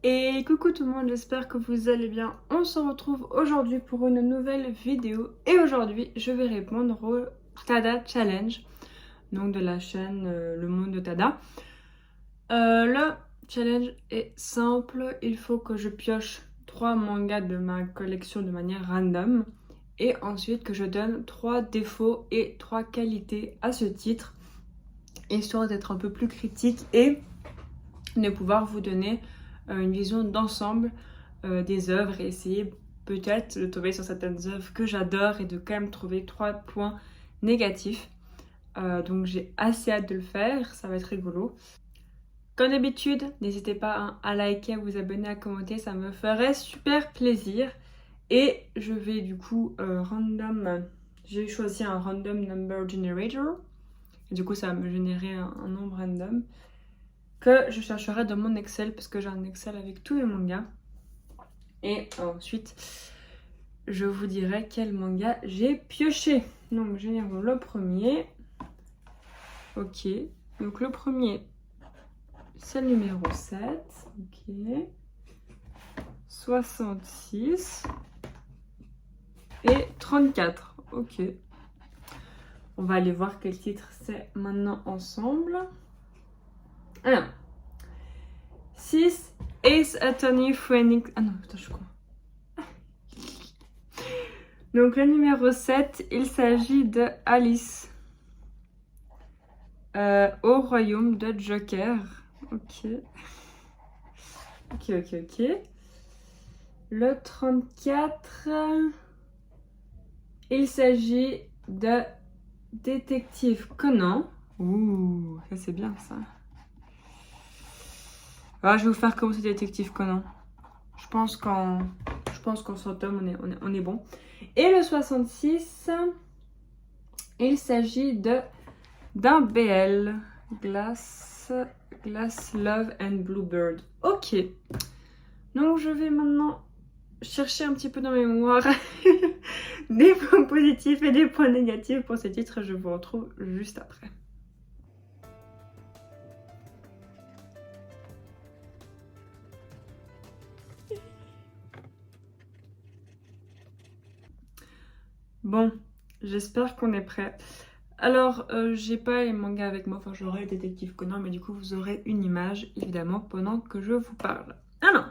Et coucou tout le monde, j'espère que vous allez bien. On se retrouve aujourd'hui pour une nouvelle vidéo et aujourd'hui je vais répondre au Tada Challenge, donc de la chaîne Le Monde de Tada. Le challenge est simple, il faut que je pioche 3 mangas de ma collection de manière random et ensuite que je donne 3 défauts et 3 qualités à ce titre, histoire d'être un peu plus critique et de pouvoir vous donner une vision d'ensemble des œuvres et essayer peut-être de tomber sur certaines œuvres que j'adore et de quand même trouver 3 points négatifs. Donc j'ai assez hâte de le faire, ça va être rigolo. Comme d'habitude, n'hésitez pas à liker, à vous abonner, à commenter, ça me ferait super plaisir. Et je vais du coup j'ai choisi un random number generator. Et du coup ça va me générer un nombre random que je chercherai dans mon Excel parce que j'ai un Excel avec tous les mangas. Et ensuite, je vous dirai quel manga j'ai pioché. Donc, générons le premier. Ok. Donc, le premier, c'est le numéro 7. Ok. 66. Et 34. Ok. On va aller voir quel titre c'est maintenant ensemble. Alors. 6. Ace Attorney Phoenix. Ah non, putain, je crois. Donc le numéro 7, il s'agit de Alice au royaume de Joker. Ok. Ok. Le 34, il s'agit de Détective Conan. Ouh, ça c'est bien ça. Ah, je vais vous faire commencer Détective Conan. Je pense qu'en 100 tomes, on est bon. Et le 66, il s'agit d'un BL. Glass, Love and Bluebird. Ok. Donc je vais maintenant chercher un petit peu dans mes mémoires des points positifs et des points négatifs pour ces titres. Je vous retrouve juste après. Bon, j'espère qu'on est prêt. Alors, j'ai pas les mangas avec moi, enfin j'aurai le détective Conan, mais du coup vous aurez une image évidemment pendant que je vous parle. Alors,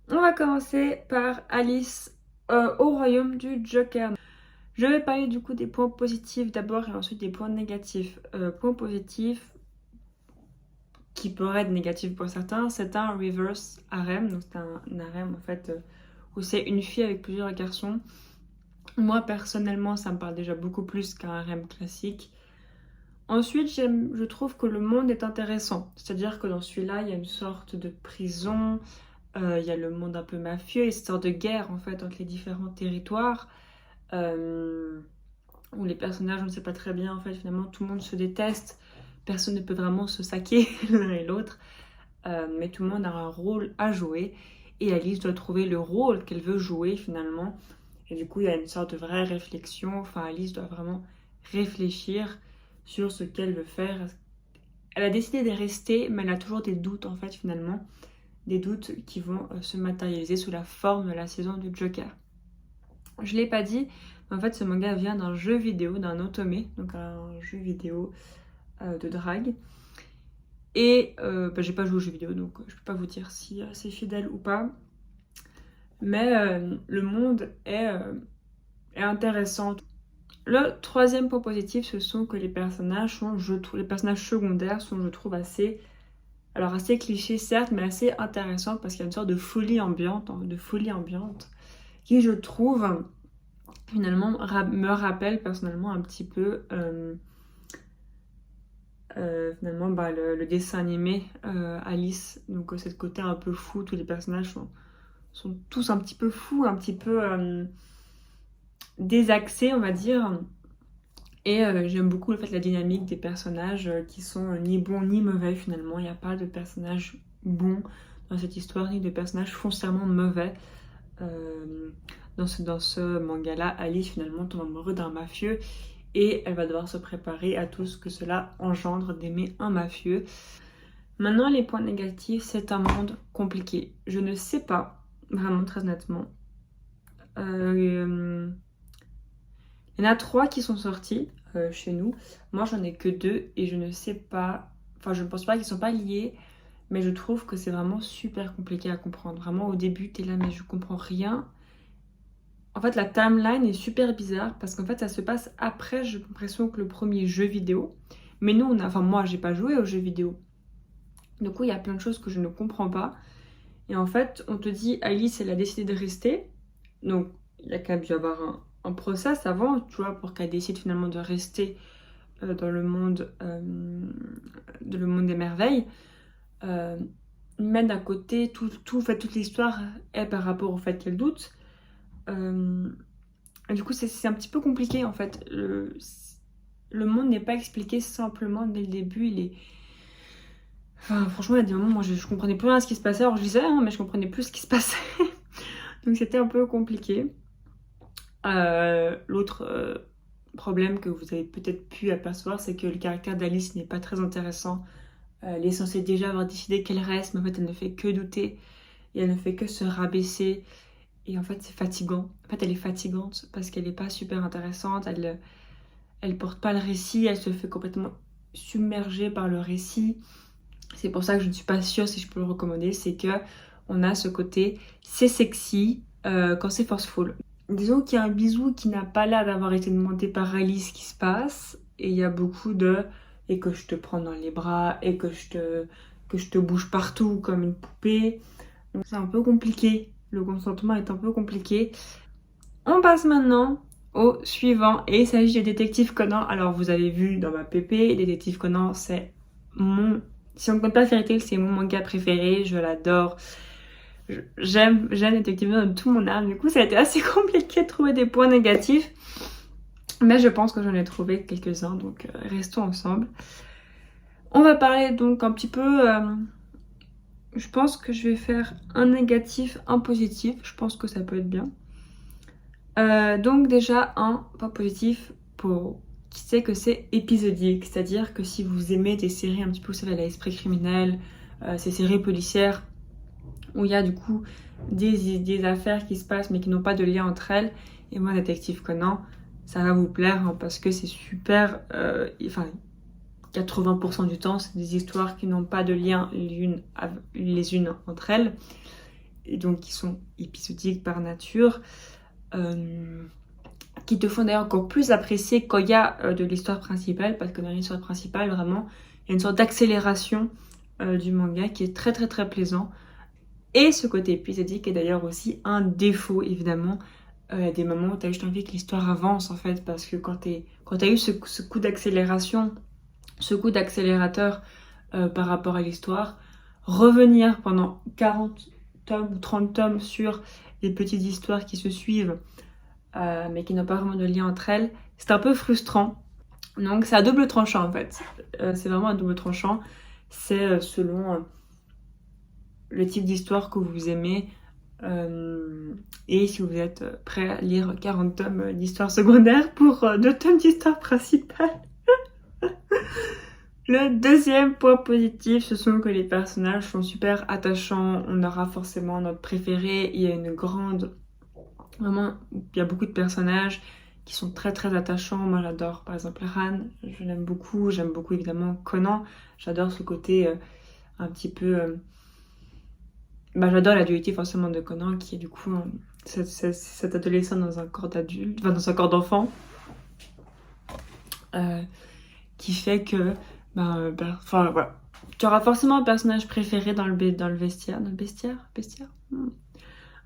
on va commencer par Alice au royaume du Joker. Je vais parler du coup des points positifs d'abord et ensuite des points négatifs. Points positifs qui pourraient être négatifs pour certains, c'est un reverse harem, donc c'est un harem en fait où c'est une fille avec plusieurs garçons. Moi personnellement ça me parle déjà beaucoup plus qu'un harem classique. Ensuite je trouve que le monde est intéressant, c'est-à-dire que dans celui-là il y a une sorte de prison, il y a le monde un peu mafieux, une sorte de guerre en fait entre les différents territoires. Où les personnages, on ne sait pas très bien, en fait, finalement, tout le monde se déteste, personne ne peut vraiment se saquer l'un et l'autre, mais tout le monde a un rôle à jouer, et Alice doit trouver le rôle qu'elle veut jouer, finalement, et du coup, il y a une sorte de vraie réflexion, enfin, Alice doit vraiment réfléchir sur ce qu'elle veut faire. Elle a décidé de rester, mais elle a toujours des doutes, en fait, finalement, des doutes qui vont se matérialiser sous la forme de la saison du Joker. Je l'ai pas dit, mais en fait ce manga vient d'un jeu vidéo, d'un otome, donc un jeu vidéo de drague. Et j'ai pas joué au jeu vidéo, donc je peux pas vous dire si c'est fidèle ou pas. Mais le monde est intéressant. Le troisième point positif, ce sont que les personnages sont, les personnages secondaires sont, je trouve, assez clichés certes, mais assez intéressants parce qu'il y a une sorte de folie ambiante, qui je trouve finalement me rappelle personnellement un petit peu finalement le dessin animé Alice, donc cette côté un peu fou, tous les personnages sont tous un petit peu fous, un petit peu désaxés on va dire, et j'aime beaucoup le fait la dynamique des personnages qui sont ni bons ni mauvais finalement. Il n'y a pas de personnages bons dans cette histoire ni de personnages foncièrement mauvais. Dans ce manga-là, Alice finalement tombe amoureuse d'un mafieux et elle va devoir se préparer à tout ce que cela engendre d'aimer un mafieux. Maintenant, les points négatifs, c'est un monde compliqué. Je ne sais pas, vraiment très honnêtement. Il y en a 3 qui sont sortis chez nous. Moi, j'en ai que 2 et je ne sais pas... Enfin, je ne pense pas qu'ils ne sont pas liés, mais je trouve que c'est vraiment super compliqué à comprendre. Vraiment, au début, t'es là, mais je comprends rien. En fait, la timeline est super bizarre parce qu'en fait, ça se passe après, j'ai l'impression, que le premier jeu vidéo. Mais nous, enfin, moi, j'ai pas joué aux jeux vidéo. Du coup, il y a plein de choses que je ne comprends pas. Et en fait, on te dit, Alice, elle a décidé de rester. Donc, il y a quand même dû y avoir un process avant, tu vois, pour qu'elle décide finalement de rester dans le monde des merveilles. Mais d'un côté, toute l'histoire est par rapport au fait qu'elle doute. Et du coup, c'est un petit peu compliqué en fait. Le monde n'est pas expliqué simplement dès le début. Enfin, franchement, il y a des moments où moi je comprenais plus rien à ce qui se passait. Alors je lisais, hein, mais je comprenais plus ce qui se passait. Donc c'était un peu compliqué. L'autre problème que vous avez peut-être pu apercevoir, c'est que le caractère d'Alice n'est pas très intéressant. Elle est censée déjà avoir décidé qu'elle reste, mais en fait elle ne fait que douter et elle ne fait que se rabaisser. Et en fait c'est fatigant. En fait elle est fatigante parce qu'elle n'est pas super intéressante. Elle porte pas le récit, elle se fait complètement submerger par le récit. C'est pour ça que je ne suis pas sûre si je peux le recommander. C'est que on a ce côté c'est sexy quand c'est forceful. Disons qu'il y a un bisou qui n'a pas l'air d'avoir été demandé par Alice qui se passe. Et il y a beaucoup de... Et que je te prends dans les bras, et que je te bouge partout comme une poupée. Donc c'est un peu compliqué. Le consentement est un peu compliqué. On passe maintenant au suivant. Et il s'agit de Détective Conan. Alors vous avez vu dans ma PP, Détective Conan c'est mon... Si on ne compte pas Fairy Tail, c'est mon manga préféré. Je l'adore. J'aime Détective Conan de tout mon âme. Du coup, ça a été assez compliqué de trouver des points négatifs. Mais je pense que j'en ai trouvé quelques-uns. Donc, restons ensemble. On va parler donc un petit peu... je pense que je vais faire un négatif, un positif. Je pense que ça peut être bien. Donc déjà, un point positif pour qui sait que c'est épisodique. C'est-à-dire que si vous aimez des séries un petit peu, vous savez, à l'esprit criminel, ces séries policières, où il y a du coup des affaires qui se passent mais qui n'ont pas de lien entre elles. Et moi, Détective Conan, ça va vous plaire hein, parce que c'est super... enfin, 80% du temps, c'est des histoires qui n'ont pas de lien les unes entre elles. Et donc qui sont épisodiques par nature. Qui te font d'ailleurs encore plus apprécier quand il y a de l'histoire principale. Parce que dans l'histoire principale, vraiment, il y a une sorte d'accélération du manga qui est très très très plaisant. Et ce côté épisodique est d'ailleurs aussi un défaut, évidemment. Il y a des moments où tu as juste envie que l'histoire avance, en fait, parce que quand tu as eu ce coup d'accélération, ce coup d'accélérateur par rapport à l'histoire, revenir pendant 40 tomes ou 30 tomes sur les petites histoires qui se suivent, mais qui n'ont pas vraiment de lien entre elles, c'est un peu frustrant. Donc c'est à double tranchant, en fait. C'est vraiment à double tranchant. C'est selon... le type d'histoire que vous aimez et si vous êtes prêt à lire 40 tomes d'histoire secondaire pour 2 tomes d'histoire principale. Le deuxième point positif, ce sont que les personnages sont super attachants. On aura forcément notre préféré. Il y a une grande... Vraiment, il y a beaucoup de personnages qui sont très très attachants. Moi j'adore par exemple Ran, je l'aime beaucoup. J'aime beaucoup évidemment Conan. J'adore ce côté un petit peu... j'adore la dualité forcément de Conan qui est du coup cet adolescent dans un corps d'adulte, enfin dans un corps d'enfant, qui fait que enfin voilà, tu auras forcément un personnage préféré dans le vestiaire, bestiaire.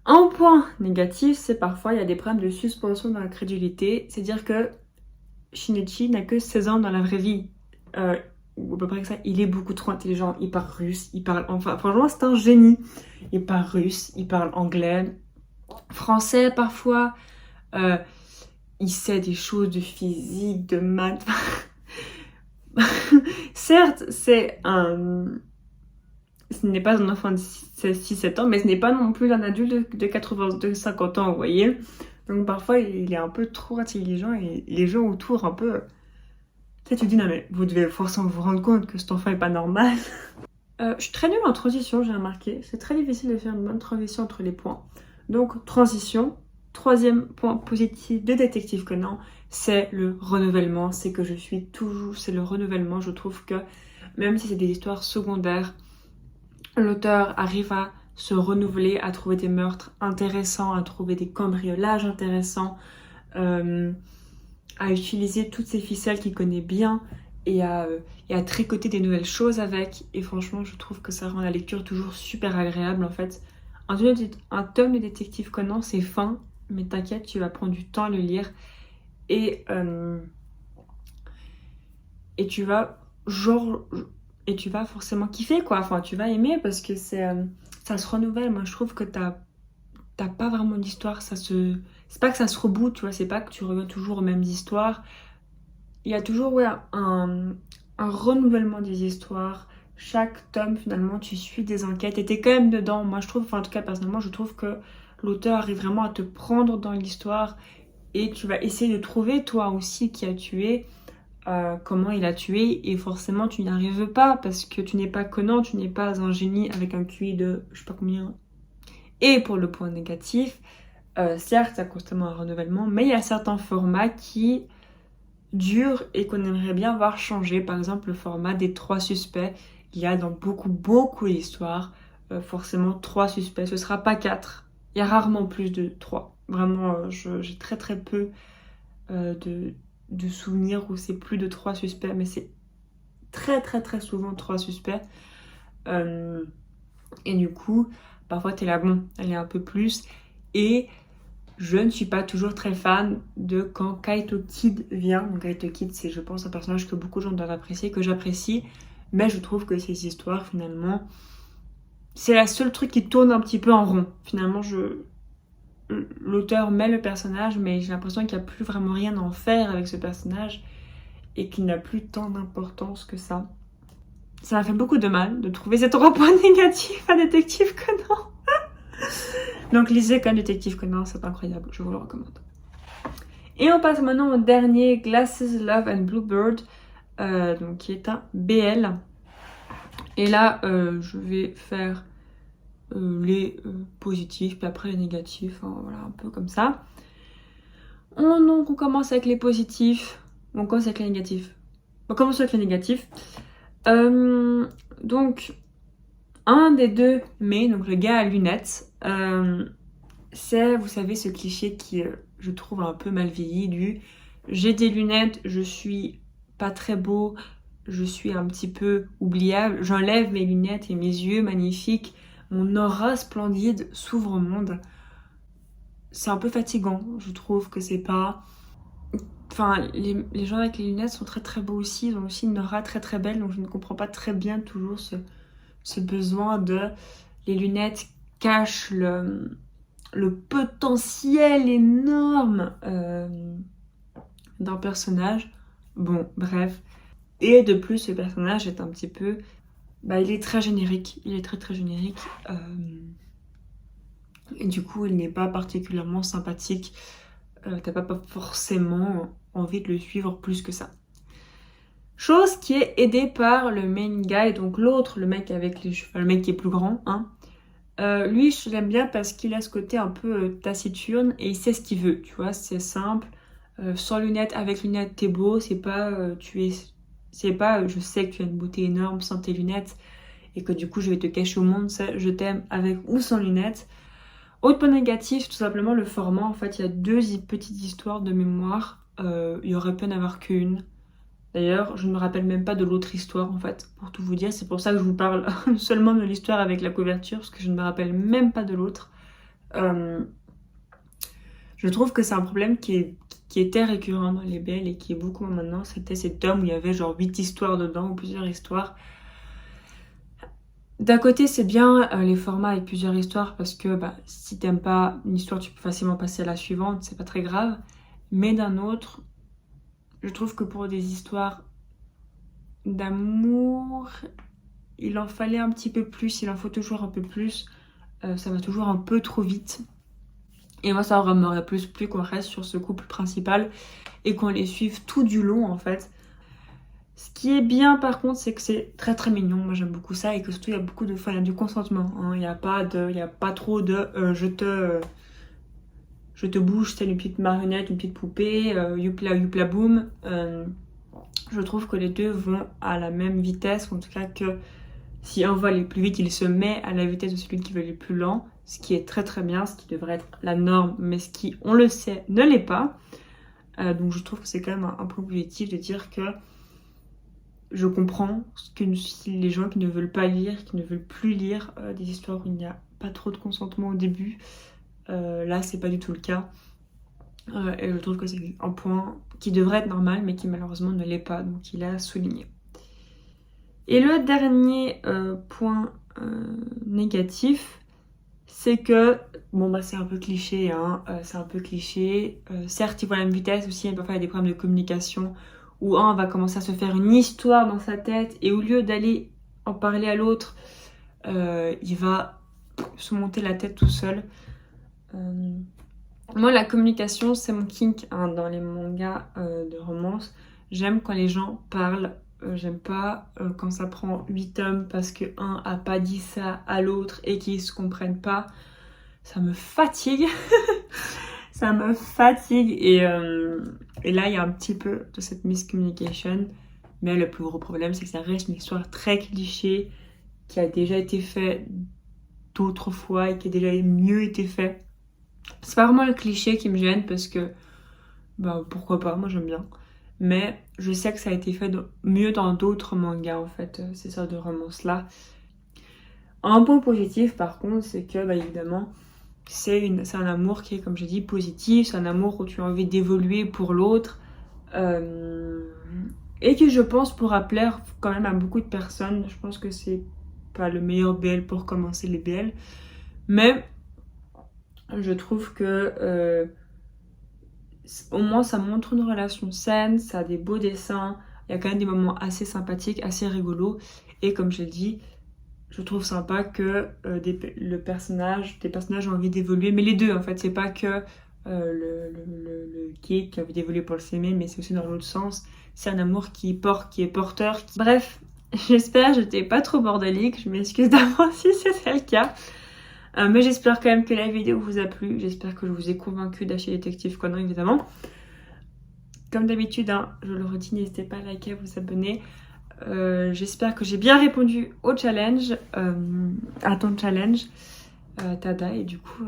Un point négatif, c'est parfois il y a des problèmes de suspension dans la crédulité, c'est-à-dire que Shinichi n'a que 16 ans dans la vraie vie. Ou à peu près que ça, il est beaucoup trop intelligent, il parle russe, il parle... Enfin, franchement, c'est un génie. Il parle russe, il parle anglais, français parfois. Il sait des choses de physique, de maths. Certes, ce n'est pas un enfant de 6-7 ans, mais ce n'est pas non plus un adulte de 50 ans, vous voyez. Donc parfois, il est un peu trop intelligent et les gens autour un peu... Tu dis, non mais vous devez forcément vous rendre compte que cet enfant est pas normal. Je suis très nulle en transition, j'ai remarqué. C'est très difficile de faire une bonne transition entre les points. Donc, transition. Troisième point positif de Détective Conan, c'est le renouvellement. C'est que je suis toujours... C'est le renouvellement. Je trouve que même si c'est des histoires secondaires, l'auteur arrive à se renouveler, à trouver des meurtres intéressants, à trouver des cambriolages intéressants, à utiliser toutes ces ficelles qu'il connaît bien et à tricoter des nouvelles choses avec. Et franchement, je trouve que ça rend la lecture toujours super agréable en fait. Un tome de Détective Conan, c'est fin, mais t'inquiète, tu vas prendre du temps à le lire et tu vas forcément kiffer quoi. Enfin, tu vas aimer parce que ça se renouvelle. Moi, je trouve que t'as pas vraiment d'histoire. C'est pas que ça se reboot, tu vois. C'est pas que tu reviens toujours aux mêmes histoires. Il y a toujours un renouvellement des histoires. Chaque tome, finalement, tu suis des enquêtes et t'es quand même dedans. Moi, je trouve, enfin, en tout cas, personnellement, je trouve que l'auteur arrive vraiment à te prendre dans l'histoire et tu vas essayer de trouver, toi aussi, qui a tué, comment il a tué. Et forcément, tu n'y arrives pas parce que tu n'es pas Conan, tu n'es pas un génie avec un QI de je sais pas combien. Et pour le point négatif, certes, il y a constamment un renouvellement, mais il y a certains formats qui durent et qu'on aimerait bien voir changer. Par exemple, le format des 3 suspects. Il y a dans beaucoup d'histoires forcément 3 suspects. Ce sera pas 4. Il y a rarement plus de 3. Vraiment, j'ai très peu de souvenirs où c'est plus de 3 suspects, mais c'est très souvent 3 suspects. Et du coup, parfois t'es là, bon, elle est un peu plus. Et je ne suis pas toujours très fan de quand Kaito Kid vient. Donc Kaito Kid, c'est, je pense, un personnage que beaucoup de gens doivent apprécier, que j'apprécie. Mais je trouve que ces histoires, finalement, c'est la seule truc qui tourne un petit peu en rond. Finalement, l'auteur met le personnage, mais j'ai l'impression qu'il n'y a plus vraiment rien à en faire avec ce personnage et qu'il n'a plus tant d'importance que ça. Ça m'a fait beaucoup de mal de trouver ces 3 points négatifs à Détective Conan. Donc lisez quand même Détective Conan, c'est incroyable, je vous le recommande. Et on passe maintenant au dernier, Glasses, Love and Bluebird, donc qui est un BL. Et là, je vais faire les positifs, puis après les négatifs, hein, voilà, un peu comme ça. Donc on commence avec les positifs, on commence avec les négatifs. On commence avec les négatifs. Donc, un des deux, mais donc le gars à lunettes, c'est, vous savez, ce cliché qui, je trouve, un peu mal vieilli du j'ai des lunettes, je suis pas très beau, je suis un petit peu oubliable, j'enlève mes lunettes et mes yeux magnifiques, mon aura splendide s'ouvre au monde. C'est un peu fatigant, je trouve que c'est pas... Enfin, les gens avec les lunettes sont très beaux aussi, ils ont aussi une aura très belle, donc je ne comprends pas très bien toujours ce besoin de... Les lunettes cachent le potentiel énorme d'un personnage. Bon, bref. Et de plus, ce personnage est un petit peu... Bah, il est très générique. Il est très générique. Et du coup, il n'est pas particulièrement sympathique. T'as pas forcément envie de le suivre plus que ça. Chose qui est aidée par le main guy, donc l'autre, le mec avec les cheveux, le mec qui est plus grand, hein. Lui, je l'aime bien parce qu'il a ce côté un peu taciturne et il sait ce qu'il veut, tu vois, c'est simple. Sans lunettes, avec lunettes, t'es beau, c'est pas je sais que tu as une beauté énorme sans tes lunettes et que du coup je vais te cacher au monde, ça, je t'aime avec ou sans lunettes. Autre point négatif, tout simplement le format. En fait, il y a 2 petites histoires de mémoire. Il y aurait pu en avoir qu'une. D'ailleurs, je ne me rappelle même pas de l'autre histoire, en fait, pour tout vous dire. C'est pour ça que je vous parle seulement de l'histoire avec la couverture, parce que je ne me rappelle même pas de l'autre. Je trouve que c'est un problème qui était récurrent dans les BL et qui est beaucoup moins maintenant. C'était ces tomes où il y avait genre 8 histoires dedans, ou plusieurs histoires. D'un côté, c'est bien les formats avec plusieurs histoires, parce que si t'aimes pas une histoire, tu peux facilement passer à la suivante, c'est pas très grave. Mais d'un autre... Je trouve que pour des histoires d'amour, il en fallait un petit peu plus, il en faut toujours un peu plus. Ça va toujours un peu trop vite. Et moi, ça m'aurait plus plu qu'on reste sur ce couple principal et qu'on les suive tout du long, en fait. Ce qui est bien par contre, c'est que c'est très très mignon, moi j'aime beaucoup ça, et que surtout il y a beaucoup de fois, il y a du consentement, hein. Il n'y a pas trop de je te bouge, c'est une petite marionnette, une petite poupée, youpla youpla boum. Je trouve que les deux vont à la même vitesse, en tout cas que si un veut aller plus vite, il se met à la vitesse de celui qui veut aller plus lent, ce qui est très très bien, ce qui devrait être la norme, mais ce qui, on le sait, ne l'est pas. Donc je trouve que c'est quand même un point positif de dire que je comprends que les gens qui ne veulent pas lire, qui ne veulent plus lire des histoires où il n'y a pas trop de consentement au début, là c'est pas du tout le cas. Et je trouve que c'est un point qui devrait être normal mais qui malheureusement ne l'est pas, donc il a souligné. Et le dernier point négatif, c'est que, bon bah c'est un peu cliché, hein, c'est un peu cliché. Certes, ils vont à la même vitesse aussi, mais parfois il y a des problèmes de communication où un va commencer à se faire une histoire dans sa tête et au lieu d'aller en parler à l'autre, il va se monter la tête tout seul. Moi, la communication, c'est mon kink, hein, dans les mangas de romance. J'aime quand les gens parlent. J'aime pas quand ça prend 8 tomes parce que un a pas dit ça à l'autre et qu'ils se comprennent pas. Ça me fatigue. Ça me fatigue. Et là, il y a un petit peu de cette miscommunication. Mais le plus gros problème, c'est que ça reste une histoire très cliché qui a déjà été faite d'autres fois et qui a déjà mieux été fait. C'est pas vraiment le cliché qui me gêne parce que, bah pourquoi pas, moi j'aime bien. Mais je sais que ça a été fait mieux dans d'autres mangas en fait, ces sortes de romances-là. Un point positif par contre, c'est que, bah évidemment, c'est un amour qui est, comme j'ai dit, positif. C'est un amour où tu as envie d'évoluer pour l'autre. Et qui, je pense, pourra plaire quand même à beaucoup de personnes. Je pense que c'est pas le meilleur BL pour commencer les BL. Mais je trouve que au moins ça montre une relation saine, ça a des beaux dessins, il y a quand même des moments assez sympathiques, assez rigolos. Et comme je l'ai dit, je trouve sympa que des personnages ont envie d'évoluer. Mais les deux en fait, c'est pas que le gay qui a envie d'évoluer pour le s'aimer, mais c'est aussi dans l'autre sens. C'est un amour qui est porteur. Bref, j'espère que je n'étais pas trop bordélique, je m'excuse d'avance si c'était le cas. Mais j'espère quand même que la vidéo vous a plu. J'espère que je vous ai convaincu d'acheter Détective Conan, évidemment. Comme d'habitude, hein, je le redis, n'hésitez pas à liker, à vous abonner. J'espère que j'ai bien répondu au challenge, à ton challenge, Tada. Et du coup,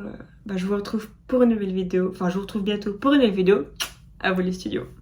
je vous retrouve pour une nouvelle vidéo. Enfin, je vous retrouve bientôt pour une nouvelle vidéo. À vous les studios.